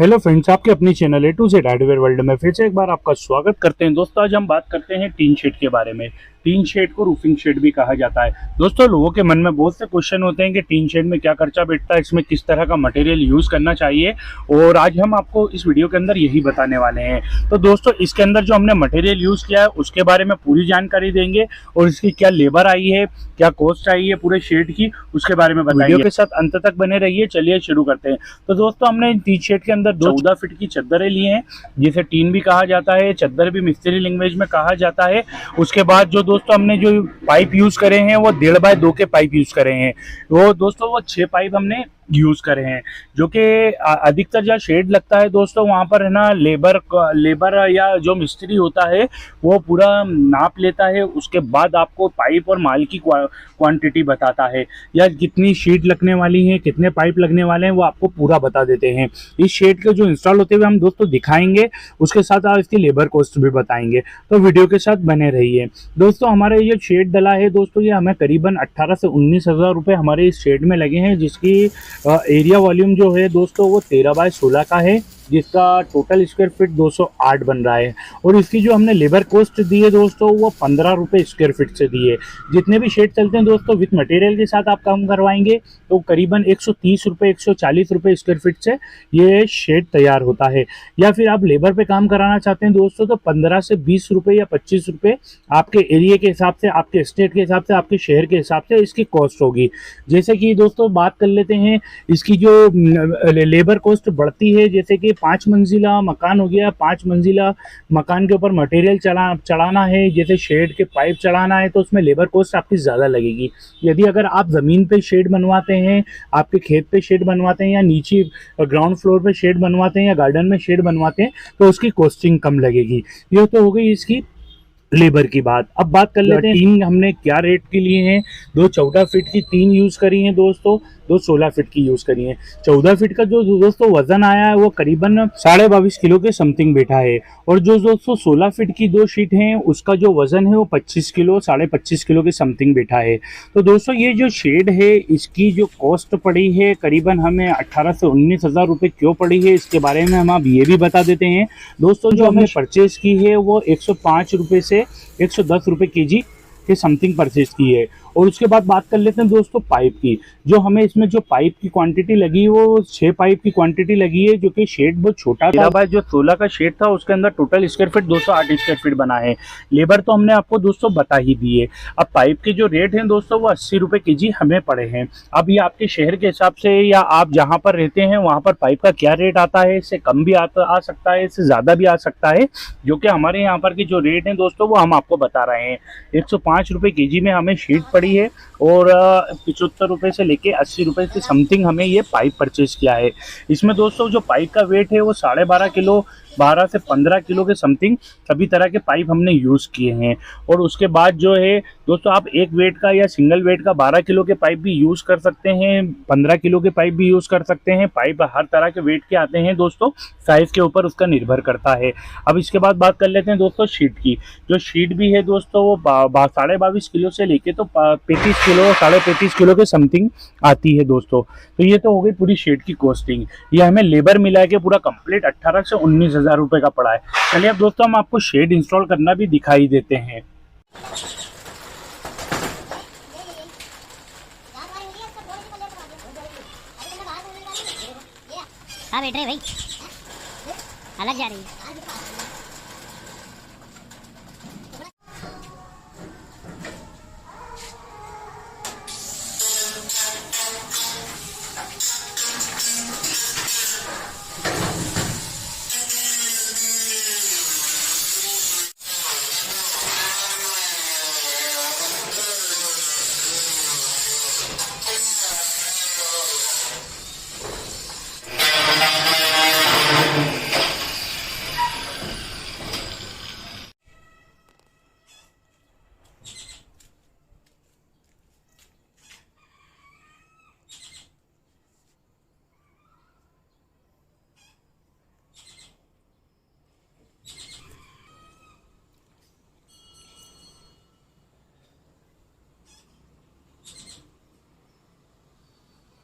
Hello friends, आपके अपनी channel A to Z hardware world में फिर से एक बार आपका स्वागत करते हैं। दोस्तों आज हम बात करते हैं टीन शेड के बारे में। टीन शेड को रूफिंग शेड भी कहा जाता है। दोस्तों लोगों के मन में बहुत से क्वेश्चन होते हैं कि टीन शेड में क्या खर्चा बैठता है, इसमें किस तरह का मटेरियल यूज़ करना चाहिए, और आज हम आपको इस वीडियो के अंदर यही बताने वाले हैं। तो दोस्तों इसके अंदर जो हमने मटेरियल यूज़ किया है उसके बारे में पूरी जानकारी देंगे, और इसकी क्या लेबर आई है, क्या कॉस्ट आई है पूरे शेड की, उसके बारे में बताएंगे। वीडियो के साथ अंत तक बने रहिए। चलिए शुरू करते हैं। तो दोस्तों हमने टीन शेड के अंदर 14 फीट की चद्दरें ली हैं, जिसे टीन भी कहा जाता है, चद्दर भी मिस्त्री लैंग्वेज में कहा जाता है। उसके बाद जो दोस्तों हमने जो पाइप यूज करे हैं वो 1.5 बाय 2 के पाइप यूज करे हैं। वो दोस्तों वो 6 पाइप हमने यूज करे हैं, जो कि अधिकतर जहाँ शेड लगता है दोस्तों वहाँ पर है ना लेबर या जो मिस्त्री होता है वो पूरा नाप लेता है। उसके बाद आपको पाइप और माल की क्वांटिटी बताता है, या कितनी शीट लगने वाली है, कितने पाइप लगने वाले हैं, वो आपको पूरा बता देते हैं। इस शेड के जो इंस्टॉल होते हुए हम दोस्तों दिखाएंगे, उसके साथ आप इसकी लेबर कॉस्ट भी बताएंगे। तो वीडियो के साथ बने रहिए। दोस्तों हमारे ये शेड डला है दोस्तों, ये हमें करीबन 18 से 19 हज़ार रुपये हमारे इस शेड में लगे हैं, जिसकी एरिया वॉल्यूम जो है दोस्तों वो 13 बाय 16 का है, जिसका टोटल स्क्वायर फीट 208 बन रहा है। और इसकी जो हमने लेबर कॉस्ट दी है दोस्तों वो 15 रुपये स्क्वायर फीट से दी है। जितने भी शेड चलते हैं दोस्तों विथ मटेरियल के साथ आप काम करवाएंगे तो करीबन 130 रुपये 140 रुपये स्क्वायर फीट से ये शेड तैयार होता है। या फिर आप लेबर पे काम कराना चाहते हैं दोस्तों तो 15 से 20 रुपये या 25 रुपये आपके एरिया के हिसाब से, आपके स्टेट के हिसाब से, आपके शहर के हिसाब से इसकी कॉस्ट होगी। जैसे कि दोस्तों बात कर लेते हैं इसकी जो लेबर कॉस्ट बढ़ती है, जैसे कि 5 मंजिला मकान हो गया, 5 मंजिला मकान के ऊपर मटेरियल चढ़ाना है, जैसे शेड के पाइप चढ़ाना है, तो उसमें लेबर कॉस्ट आपकी ज़्यादा लगेगी। यदि अगर आप ज़मीन पे शेड बनवाते हैं, आपके खेत पे शेड बनवाते हैं, या नीचे ग्राउंड फ्लोर पे शेड बनवाते हैं, या गार्डन में शेड बनवाते हैं, तो उसकी कॉस्टिंग कम लगेगी। ये तो हो गई इसकी लेबर की बात। अब बात कर लेते हैं टीन हमने क्या रेट के लिए हैं। 2 14 फीट की टीन यूज़ करी हैं दोस्तों, 2 16 फीट की यूज़ करी हैं। 14 फीट का जो दोस्तों वजन आया है वो करीबन 22.5 किलो के समथिंग बैठा है, और जो दोस्तों 16 फीट की 2 शीट हैं उसका जो वजन है वो 25 किलो 25.5 किलो के समथिंग बैठा है। तो दोस्तों ये जो शेड है इसकी जो कॉस्ट पड़ी है करीबन हमें 18 से 19 हज़ार रुपये क्यों पड़ी है, इसके बारे में हम आप ये भी बता देते हैं। दोस्तों जो हमने परचेज की है वो 105 रुपये से 110 रुपये केजी के समथिंग परचेज की है। और उसके बाद बात कर लेते हैं दोस्तों पाइप की। जो हमें इसमें जो पाइप की क्वांटिटी लगी है वो 6 पाइप की क्वांटिटी लगी है, जो कि शेड बहुत छोटा था। भाई जो 16 का शेड था उसके अंदर total square feet 208 square feet बना है। लेबर तो हमने आपको दोस्तों बता ही दी है। अब पाइप के जो रेट हैं दोस्तों वो 80 रुपये केजी हमें पड़े हैं। अब ये आपके शहर के हिसाब से या आप जहाँ पर रहते हैं वहाँ पर पाइप का क्या रेट आता है, इससे कम भी आ सकता है, इससे ज़्यादा भी आ सकता है। जो कि हमारे यहाँ पर के जो रेट हैं दोस्तों वो हम आपको बता रहे हैं। 105 रुपये केजी में हमें शीट पड़ी है, और 75 रुपये से लेके 80 रुपये से समथिंग हमें ये पाइप परचेज किया है। इसमें दोस्तों जो पाइप का वेट है वो 12.5 किलो 12 से 15 किलो के समथिंग सभी तरह के पाइप हमने यूज़ किए हैं। और उसके बाद जो है दोस्तों आप एक वेट का या सिंगल वेट का 12 किलो के पाइप भी यूज़ कर सकते हैं, 15 किलो के पाइप भी यूज़ कर सकते हैं। पाइप हर तरह के वेट के आते हैं दोस्तों, साइज़ के ऊपर उसका निर्भर करता है। अब इसके बाद बात कर लेते हैं दोस्तों शीट की। जो शीट भी है दोस्तों वो 22.5 किलो से लेके तो 35 किलो 35.5 किलो के समथिंग आती है दोस्तों। तो ये तो हो गई पूरी शीट की कॉस्टिंग। ये हमें लेबर मिला के पूरा कंप्लीट 18 से 19 हज़ार रुपये का पड़ा है। चलिए अब दोस्तों हम आपको शेड इंस्टॉल करना भी दिखाई देते हैं। हाँ बैठ रहे भाई, अलग जा रही है।